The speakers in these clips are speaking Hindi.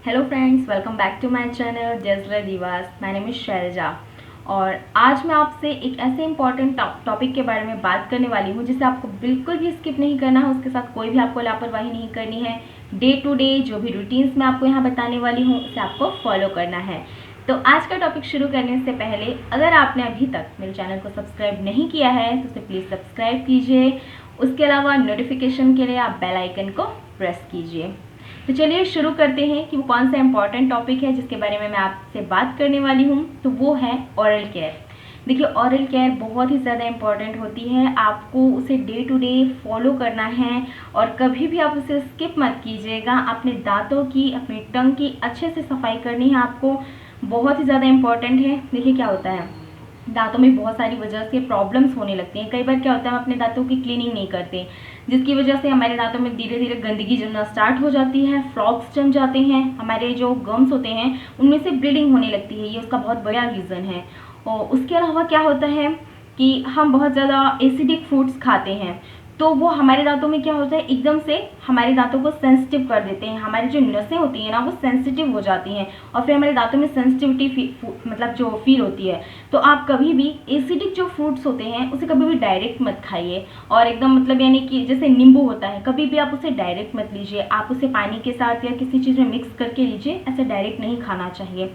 Hello friends, welcome back to my channel जजला दिवास। माय नेम इज़ शैलजा और आज मैं आपसे एक ऐसे इंपॉर्टेंट टॉपिक के बारे में बात करने वाली हूँ जिसे आपको बिल्कुल भी स्किप नहीं करना है। उसके साथ कोई भी आपको लापरवाही नहीं करनी है। डे टू डे जो भी रूटीन्स मैं आपको यहाँ बताने वाली हूँ उसे आपको फॉलो करना है। तो आज का टॉपिक शुरू करने से पहले अगर आपने अभी तक मेरे चैनल को सब्सक्राइब नहीं किया है तो उसे प्लीज़ सब्सक्राइब कीजिए। उसके अलावा नोटिफिकेशन के लिए आप बेल आइकन को प्रेस कीजिए। तो चलिए शुरू करते हैं कि वो कौन सा इम्पॉर्टेंट टॉपिक है जिसके बारे में मैं आपसे बात करने वाली हूँ। तो वो है ओरल केयर। देखिए, ओरल केयर बहुत ही ज़्यादा इम्पॉर्टेंट होती है। आपको उसे डे टू डे फॉलो करना है और कभी भी आप उसे स्किप मत कीजिएगा। अपने दांतों की, अपनी टंग की अच्छे से सफाई करनी है आपको, बहुत ही ज़्यादा इम्पॉर्टेंट है। देखिए क्या होता है, दांतों में बहुत सारी वजह से प्रॉब्लम्स होने लगती हैं। कई बार क्या होता है, हम अपने दांतों की क्लीनिंग नहीं करते, जिसकी वजह से हमारे दांतों में धीरे धीरे गंदगी जमना स्टार्ट हो जाती है, फ्लॉक्स जम जाते हैं, हमारे जो गम्स होते हैं उनमें से ब्लीडिंग होने लगती है। ये उसका बहुत बड़ा रीज़न है। और उसके अलावा क्या होता है कि हम बहुत ज़्यादा एसिडिक फूड्स खाते हैं, तो वो हमारे दांतों में क्या होता है, एकदम से हमारे दांतों को सेंसिटिव कर देते हैं। हमारी जो नसें होती हैं ना, वो सेंसिटिव हो जाती हैं और फिर हमारे दांतों में सेंसिटिविटी मतलब जो फील होती है। तो आप कभी भी एसिडिक जो फ्रूट्स होते हैं उसे कभी भी डायरेक्ट मत खाइए। और एकदम मतलब यानी कि जैसे नींबू होता है, कभी भी आप उसे डायरेक्ट मत लीजिए। आप उसे पानी के साथ या किसी चीज़ में मिक्स करके लीजिए, ऐसे डायरेक्ट नहीं खाना चाहिए।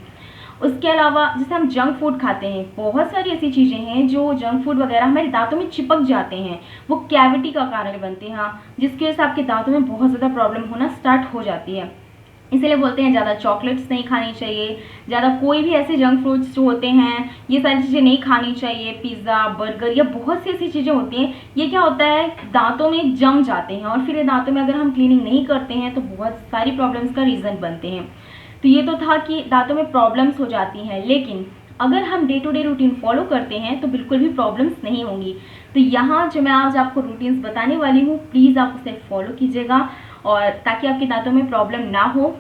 उसके अलावा जैसे हम जंक फूड खाते हैं, बहुत सारी ऐसी चीज़ें हैं जो जंक फूड वगैरह हमारे दांतों में चिपक जाते हैं, वो कैविटी का कारण बनते हैं, जिसकी वजह से आपके दांतों में बहुत ज़्यादा प्रॉब्लम होना स्टार्ट हो जाती है। इसलिए बोलते हैं ज़्यादा चॉकलेट्स नहीं खानी चाहिए, ज़्यादा कोई भी ऐसे जंक फूड्स जो होते हैं ये सारी चीज़ें नहीं खानी चाहिए। पिज़्ज़ा, बर्गर या बहुत सी ऐसी चीज़ें होती हैं, ये क्या होता है, दांतों में जम जाते हैं और फिर ये दांतों में अगर हम क्लीनिंग नहीं करते हैं तो बहुत सारी प्रॉब्लम्स का रीज़न बनते हैं। तो ये तो था कि दांतों में प्रॉब्लम्स हो जाती हैं, लेकिन अगर हम day to day routine follow करते हैं तो बिल्कुल भी प्रॉब्लम्स नहीं होंगी। तो यहाँ जो मैं आज आपको रूटीन्स बताने वाली हूँ, प्लीज़ आप उसे फॉलो कीजिएगा और ताकि आपके दांतों में प्रॉब्लम ना हो।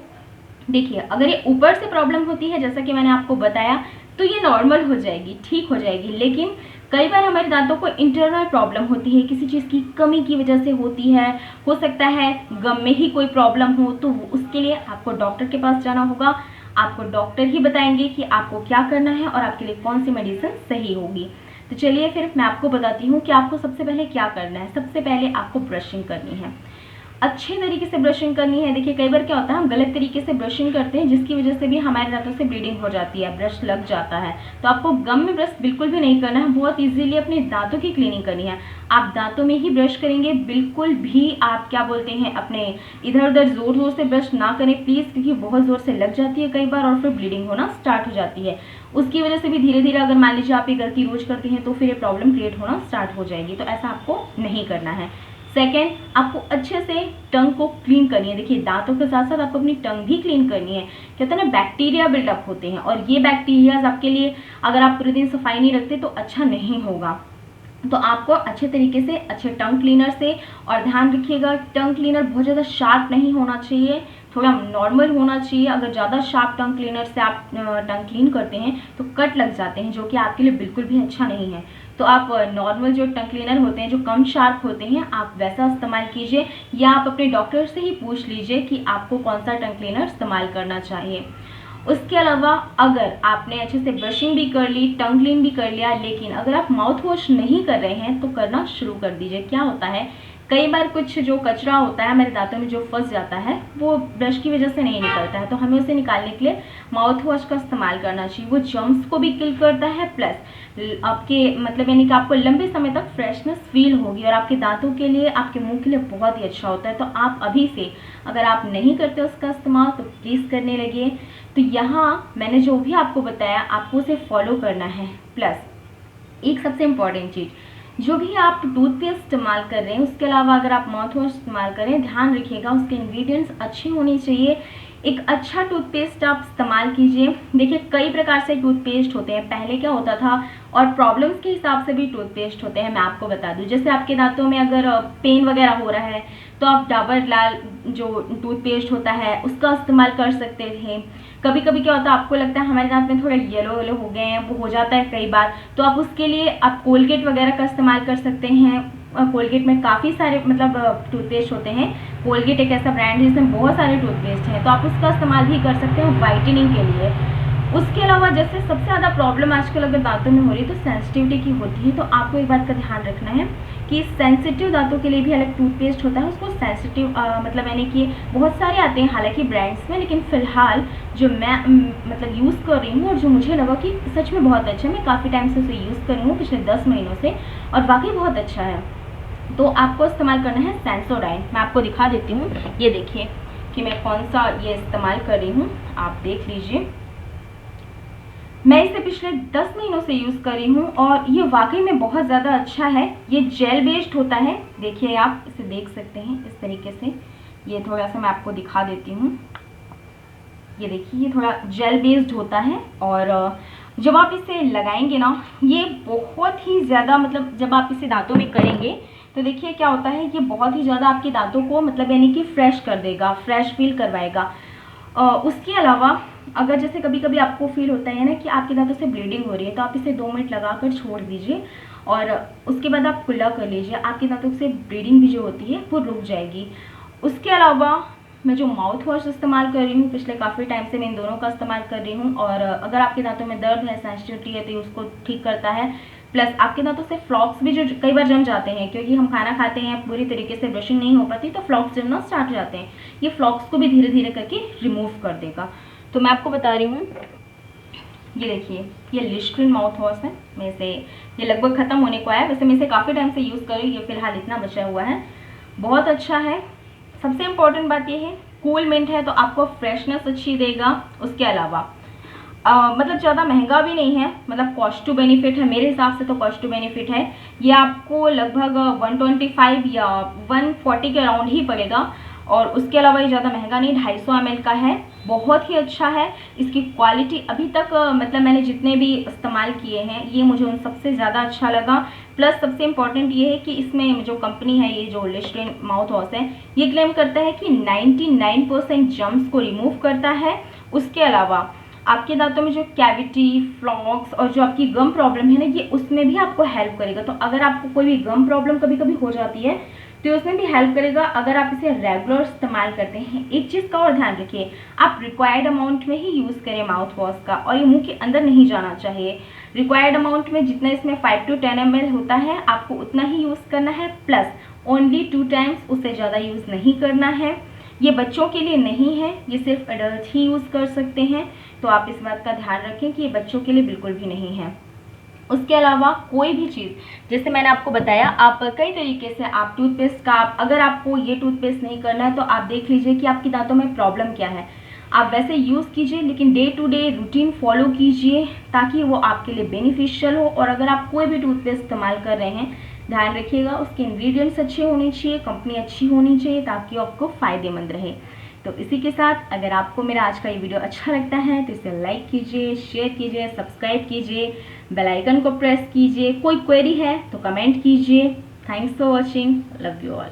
देखिए, अगर ये ऊपर से प्रॉब्लम होती है जैसा कि मैंने आपको बताया तो ये नॉर्मल हो जाएगी, ठीक हो जाएगी। लेकिन कई बार हमारे दांतों को इंटरनल प्रॉब्लम होती है, किसी चीज़ की कमी की वजह से होती है। हो सकता है गम में ही कोई प्रॉब्लम हो, तो उसके लिए आपको डॉक्टर के पास जाना होगा। आपको डॉक्टर ही बताएंगे कि आपको क्या करना है और आपके लिए कौन सी मेडिसिन सही होगी। तो चलिए फिर मैं आपको बताती हूँ कि आपको सबसे पहले क्या करना है। सबसे पहले आपको ब्रशिंग करनी है, अच्छे तरीके से ब्रशिंग करनी है। देखिए, कई बार क्या होता है, हम गलत तरीके से ब्रशिंग करते हैं जिसकी वजह से भी हमारे दांतों से ब्लीडिंग हो जाती है, ब्रश लग जाता है। तो आपको गम में ब्रश बिल्कुल भी नहीं करना है, बहुत इजीली अपने दांतों की क्लीनिंग करनी है। आप दांतों में ही ब्रश करेंगे, बिल्कुल भी आप क्या बोलते हैं अपने इधर उधर जोर जोर से ब्रश ना करें प्लीज़, क्योंकि बहुत ज़ोर से लग जाती है कई बार और फिर ब्लीडिंग होना स्टार्ट हो जाती है। उसकी वजह से भी धीरे धीरे अगर मान लीजिए आप ये गलती रोज करते हैं तो फिर ये प्रॉब्लम क्रिएट होना स्टार्ट हो जाएगी। तो ऐसा आपको नहीं करना है। सेकेंड, आपको अच्छे से टंग को क्लीन करनी है। देखिए, दांतों के साथ साथ आपको अपनी टंग भी क्लीन करनी है। कहते हैं ना, बैक्टीरिया बिल्डअप होते हैं और ये बैक्टीरियाज आपके लिए अगर आप पूरे दिन सफाई नहीं रखते तो अच्छा नहीं होगा। तो आपको अच्छे तरीके से अच्छे टंग क्लीनर से, और ध्यान रखिएगा टंग क्लीनर बहुत ज़्यादा शार्प नहीं होना चाहिए, थोड़ा नॉर्मल होना चाहिए। अगर ज़्यादा शार्प टंग क्लीनर से आप टंग क्लीन करते हैं तो कट लग जाते हैं, जो कि आपके लिए बिल्कुल भी अच्छा नहीं है। तो आप नॉर्मल जो टंग क्लीनर होते हैं जो कम शार्प होते हैं, आप वैसा इस्तेमाल कीजिए, या आप अपने डॉक्टर से ही पूछ लीजिए कि आपको कौन सा टंग क्लीनर इस्तेमाल करना चाहिए। उसके अलावा अगर आपने अच्छे से ब्रशिंग भी कर ली, टंग क्लीन भी कर लिया, लेकिन अगर आप माउथ वॉश नहीं कर रहे हैं तो करना शुरू कर दीजिए। क्या होता है, कई बार कुछ जो कचरा होता है हमारे दांतों में जो फंस जाता है वो ब्रश की वजह से नहीं निकलता है, तो हमें उसे निकालने के लिए माउथ वॉश का इस्तेमाल करना चाहिए। वो जर्म्स को भी किल करता है, प्लस आपके मतलब यानी कि आपको लंबे समय तक फ्रेशनेस फील होगी और आपके दांतों के लिए, आपके मुंह के लिए बहुत ही अच्छा होता है। तो आप अभी से अगर आप नहीं करते उसका इस्तेमाल तो प्लीज़ करने लगिए। तो यहाँ मैंने जो भी आपको बताया आपको उसे फॉलो करना है। प्लस एक सबसे इम्पॉर्टेंट चीज़, जो भी आप टूथपेस्ट इस्तेमाल कर रहे हैं उसके अलावा अगर आप माउथ वॉश इस्तेमाल करें, ध्यान रखिएगा उसके इंग्रेडिएंट्स अच्छे होने चाहिए। एक अच्छा टूथपेस्ट आप इस्तेमाल कीजिए। देखिए, कई प्रकार से टूथपेस्ट होते हैं, पहले क्या होता था, और प्रॉब्लम्स के हिसाब से भी टूथपेस्ट होते हैं। मैं आपको बता दूं, जैसे आपके दांतों में अगर पेन वगैरह हो रहा है तो आप डाबर लाल जो टूथपेस्ट होता है उसका इस्तेमाल कर सकते थे। कभी कभी क्या होता है, आपको लगता है हमारे दांत में थोड़े येलो हो गए हैं, वो हो जाता है कई बार, तो आप उसके लिए आप कोलगेट वगैरह का इस्तेमाल कर सकते हैं। कोलगेट में काफ़ी सारे मतलब टूथपेस्ट होते हैं। कोलगेट एक ऐसा ब्रांड है जिसमें बहुत सारे टूथपेस्ट हैं, तो आप उसका इस्तेमाल भी कर सकते हैं वाइटनिंग के लिए। उसके अलावा जैसे सबसे ज़्यादा प्रॉब्लम आजकल अगर दांतों में हो रही है तो सेंसिटिविटी की होती है, तो आपको एक बात का ध्यान रखना है कि सेंसिटिव दांतों के लिए भी अलग टूथपेस्ट होता है। उसको सेंसिटिव मतलब यानी कि बहुत सारे आते हैं हालांकि ब्रांड्स में, लेकिन फ़िलहाल जो मैं मतलब यूज़ कर रही हूँ और जो मुझे लगा कि सच में बहुत अच्छा है, मैं काफ़ी टाइम से उसे यूज़ कर रही हूँ पिछले 10 महीनों से, और वाकई बहुत अच्छा है। तो आपको इस्तेमाल करना है सेंसोडाइन। मैं आपको दिखा देती हूँ, ये देखिए कि मैं कौन सा ये इस्तेमाल कर रही हूँ, आप देख लीजिए। मैं इसे पिछले 10 महीनों से यूज़ कर रही हूँ और ये वाकई में बहुत ज़्यादा अच्छा है। ये जेल बेस्ड होता है, देखिए आप इसे देख सकते हैं इस तरीके से। ये थोड़ा सा मैं आपको दिखा देती हूँ, ये देखिए ये थोड़ा जेल बेस्ड होता है, और जब आप इसे लगाएंगे ना, ये बहुत ही ज़्यादा मतलब जब आप इसे दांतों में करेंगे तो देखिए क्या होता है, ये बहुत ही ज़्यादा आपके दांतों को मतलब यानी कि फ्रेश कर देगा, फ्रेश फील करवाएगा। उसके अलावा अगर जैसे कभी कभी आपको फील होता है ना कि आपके दांतों से ब्लीडिंग हो रही है, तो आप इसे 2 मिनट लगाकर छोड़ दीजिए और उसके बाद आप कुल्ला कर लीजिए, आपके दांतों से ब्लीडिंग भी जो होती है वो रुक जाएगी। उसके अलावा मैं जो माउथ वॉश इस्तेमाल कर रही हूँ पिछले काफ़ी टाइम से, मैं इन दोनों का इस्तेमाल कर रही हूँ, और अगर आपके दांतों में दर्द है, सेंसिटिविटी है, तो उसको ठीक करता है। प्लस आपके दांतों से फ्लॉक्स भी जो कई बार जम जाते हैं, क्योंकि हम खाना खाते हैं पूरी तरीके से ब्रशिंग नहीं हो पाती, तो फ्लॉक्स जमना स्टार्ट हो जाते हैं। ये फ्लॉक्स को भी धीरे धीरे करके रिमूव कर देगा। तो मैं आपको बता रही हूँ, ये देखिए ये लिस्ट्रीन माउथ वॉश है, मैं इसे ये लगभग ख़त्म होने को आया, वैसे मैं इसे काफ़ी टाइम से यूज़ कर रही हूँ, ये फिलहाल इतना बचा हुआ है, बहुत अच्छा है। सबसे इम्पॉर्टेंट बात ये है कूल मिंट है, तो आपको फ्रेशनेस अच्छी देगा। उसके अलावा मतलब ज़्यादा महंगा भी नहीं है, मतलब कॉस्ट टू बेनिफिट है, मेरे हिसाब से तो कॉस्ट टू बेनिफिट है। ये आपको लगभग 125 या 140 के अराउंड ही पड़ेगा, और उसके अलावा ये ज़्यादा महंगा नहीं, 250 ml का है, बहुत ही अच्छा है। इसकी क्वालिटी अभी तक मतलब मैंने जितने भी इस्तेमाल किए हैं ये मुझे उन सबसे ज़्यादा अच्छा लगा। प्लस सबसे इम्पॉर्टेंट ये है कि इसमें जो कंपनी है, ये जो लिस्ट्रीन माउथ वॉश है, ये क्लेम करता है कि 99% जर्म्स को रिमूव करता है। उसके अलावा आपके दांतों में जो कैविटी, फ्लॉक्स और जो आपकी गम प्रॉब्लम है ना, ये उसमें भी आपको हेल्प करेगा। तो अगर आपको कोई भी गम प्रॉब्लम कभी कभी हो जाती है तो उसमें भी हेल्प करेगा अगर आप इसे रेगुलर इस्तेमाल करते हैं। एक चीज़ का और ध्यान रखिए, आप रिक्वायर्ड अमाउंट में ही यूज़ करें माउथ वॉश का, और ये मुंह के अंदर नहीं जाना चाहिए। रिक्वायर्ड अमाउंट में जितना इसमें 5 to 10 ml होता है, आपको उतना ही यूज़ करना है, प्लस ओनली 2 times, उससे ज़्यादा यूज़ नहीं करना है। ये बच्चों के लिए नहीं है, ये सिर्फ एडल्ट ही यूज़ कर सकते हैं, तो आप इस बात का ध्यान रखें कि ये बच्चों के लिए बिल्कुल भी नहीं है। उसके अलावा कोई भी चीज़, जैसे मैंने आपको बताया, आप कई तरीके से आप टूथपेस्ट का, अगर आपको ये टूथपेस्ट नहीं करना है तो आप देख लीजिए कि आपके दांतों में प्रॉब्लम क्या है, आप वैसे यूज़ कीजिए, लेकिन day to day routine follow कीजिए ताकि वो आपके लिए बेनिफिशियल हो। और अगर आप कोई भी टूथपेस्ट इस्तेमाल कर रहे हैं, ध्यान रखिएगा उसके इंग्रेडिएंट्स अच्छे होने चाहिए, कंपनी अच्छी होनी चाहिए, ताकि आपको फ़ायदेमंद रहे। तो इसी के साथ अगर आपको मेरा आज का ये वीडियो अच्छा लगता है तो इसे लाइक कीजिए, शेयर कीजिए, सब्सक्राइब कीजिए, बेल आइकन को प्रेस कीजिए। कोई क्वेरी है तो कमेंट कीजिए। Thanks for watching, love you all.